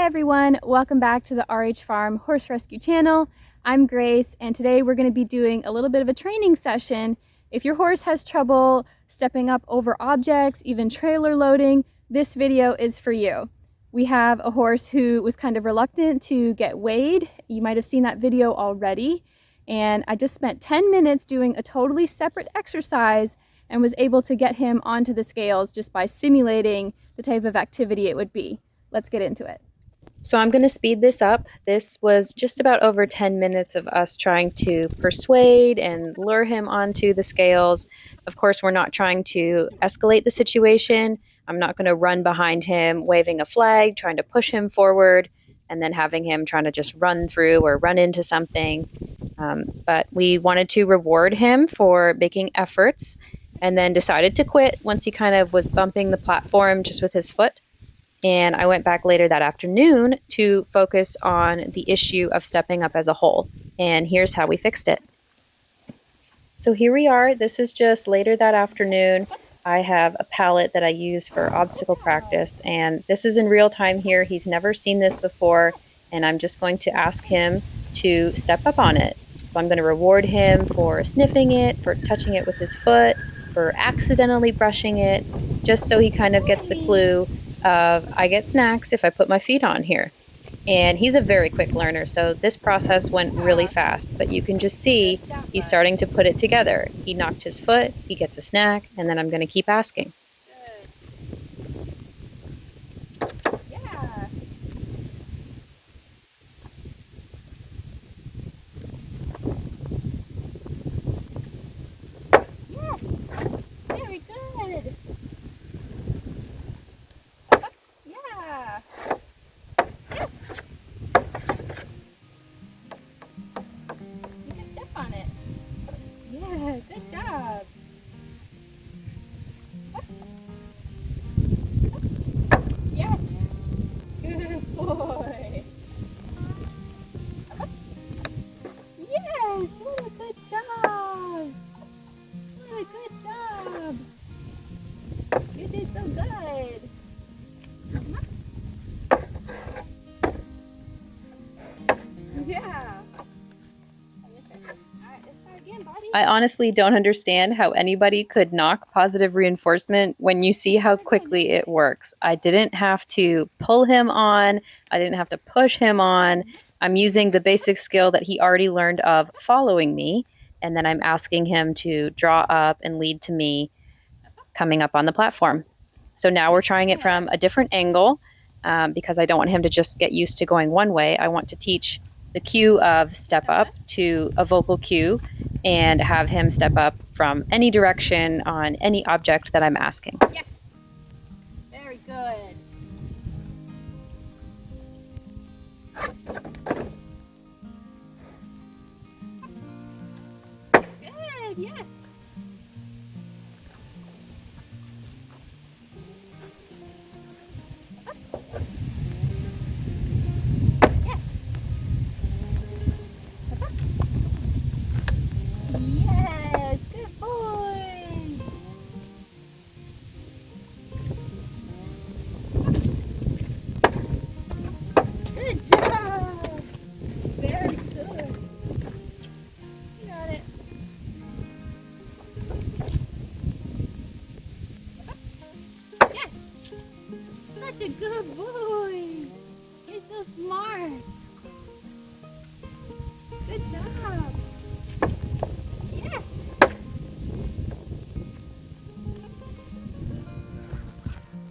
Hi everyone, welcome back to the RH Farm Horse Rescue channel. I'm Grace, and today we're going to be doing a little bit of a training session. If your horse has trouble stepping up over objects, even trailer loading, this video is for you. We have a horse who was kind of reluctant to get weighed. You might have seen that video already. And I just spent 10 minutes doing a totally separate exercise and was able to get him onto the scales just by simulating the type of activity it would be. Let's get into it. So I'm going to speed this up. This was just about over 10 minutes of us trying to persuade and lure him onto the scales. Of course, we're not trying to escalate the situation. I'm not going to run behind him waving a flag, trying to push him forward, and then having him trying to just run through or run into something. But we wanted to reward him for making efforts, and then decided to quit once he kind of was bumping the platform just with his foot. And I went back later that afternoon to focus on the issue of stepping up as a whole. And here's how we fixed it. So here we are. This is just later that afternoon. I have a pallet that I use for obstacle practice, and this is in real time here. He's never seen this before, and I'm just going to ask him to step up on it. So I'm going to reward him for sniffing it, for touching it with his foot, for accidentally brushing it, just so he kind of gets the clue of I get snacks if I put my feet on here. And he's a very quick learner, so this process went really fast, but you can just see he's starting to put it together. He knocked his foot, he gets a snack, and then I'm going to keep asking. Yeah. Yes. Very good. Yeah. Yes. You can step on it. Yeah, good job. Yes. Good boy. Yes, what a good job. What a good job. You did so good. Yeah. Alright, let's try again, buddy. I honestly don't understand how anybody could knock positive reinforcement when you see how quickly it works. I didn't have to pull him on. I didn't have to push him on. I'm using the basic skill that he already learned of following me, and then I'm asking him to draw up and lead to me coming up on the platform. So now we're trying it from a different angle because I don't want him to just get used to going one way. I want to teach the cue of step up to a vocal cue and have him step up from any direction on any object that I'm asking. Yes. Very good. Good, yes. Yes, good boy. Good job. Very good. You got it. Yes. Such a good boy. You're so smart. Good job. Yes.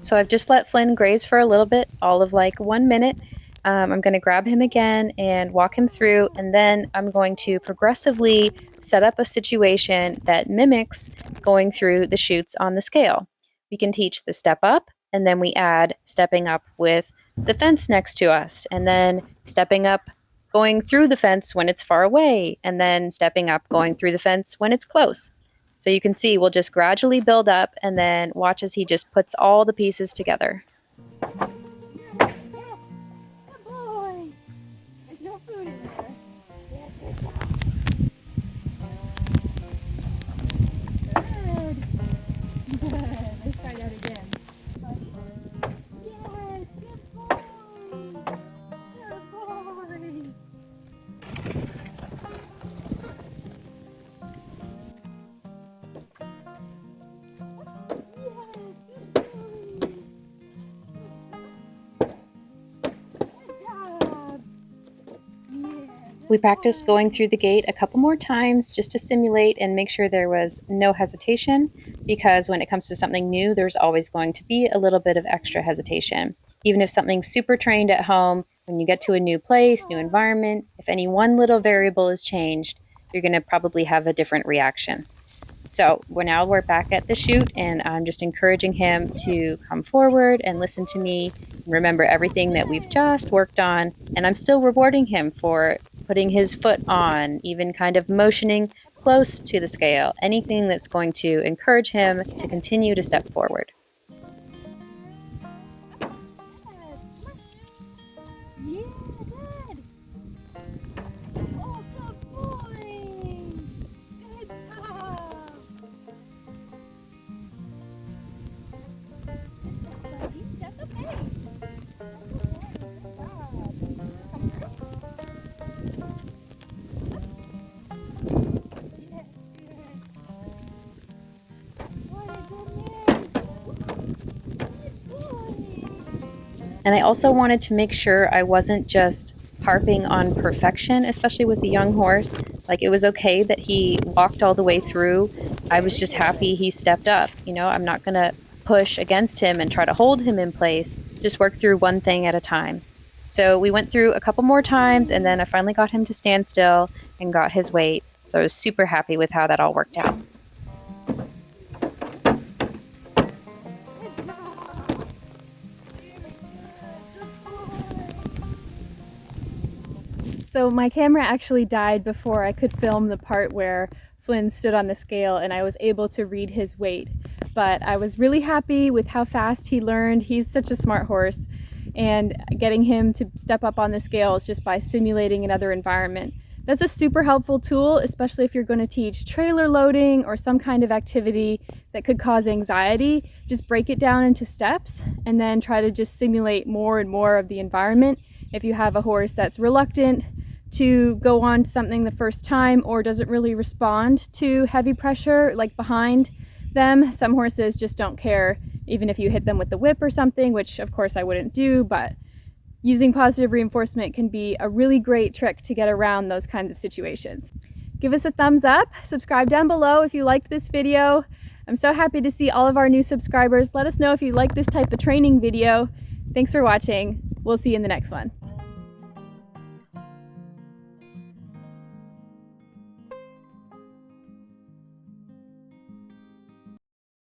So I've just let Flynn graze for a little bit, all of like 1 minute. I'm going to grab him again and walk him through, and then I'm going to progressively set up a situation that mimics going through the chutes on the scale. We can teach the step up, and then we add stepping up with the fence next to us, and then stepping up going through the fence when it's far away, and then stepping up going through the fence when it's close. So you can see we'll just gradually build up and then watch as he just puts all the pieces together. Yes, good boy. There's no food in there. Yes, good job. Good. Let's try that again. Yes, good boy. We practiced going through the gate a couple more times just to simulate and make sure there was no hesitation, because when it comes to something new, there's always going to be a little bit of extra hesitation. Even if something's super trained at home, when you get to a new place, new environment, if any one little variable is changed, you're going to probably have a different reaction. So we're back at the chute, and I'm just encouraging him to come forward and listen to me, remember everything that we've just worked on, and I'm still rewarding him for putting his foot on, even kind of motioning close to the scale, anything that's going to encourage him to continue to step forward. Yeah, good. Oh, good boy. Good job. Buddy, that's okay. Good job. Come through. Yes, good. What a good man. Good boy. And I also wanted to make sure I wasn't just harping on perfection, especially with the young horse. Like, it was okay that he walked all the way through. I was just happy he stepped up. I'm not going to push against him and try to hold him in place, just work through one thing at a time. So we went through a couple more times, and then I finally got him to stand still and got his weight. So I was super happy with how that all worked out. So my camera actually died before I could film the part where Flynn stood on the scale and I was able to read his weight. But I was really happy with how fast he learned. He's such a smart horse, and getting him to step up on the scales just by simulating another environment. That's a super helpful tool, especially if you're going to teach trailer loading or some kind of activity that could cause anxiety. Just break it down into steps and then try to just simulate more and more of the environment. If you have a horse that's reluctant to go on something the first time or doesn't really respond to heavy pressure like behind them, some horses just don't care even if you hit them with the whip or something, which of course I wouldn't do, but using positive reinforcement can be a really great trick to get around those kinds of situations. Give us a thumbs up, subscribe down below if you liked this video. I'm so happy to see all of our new subscribers. Let us know if you like this type of training video. Thanks for watching. We'll see you in the next one.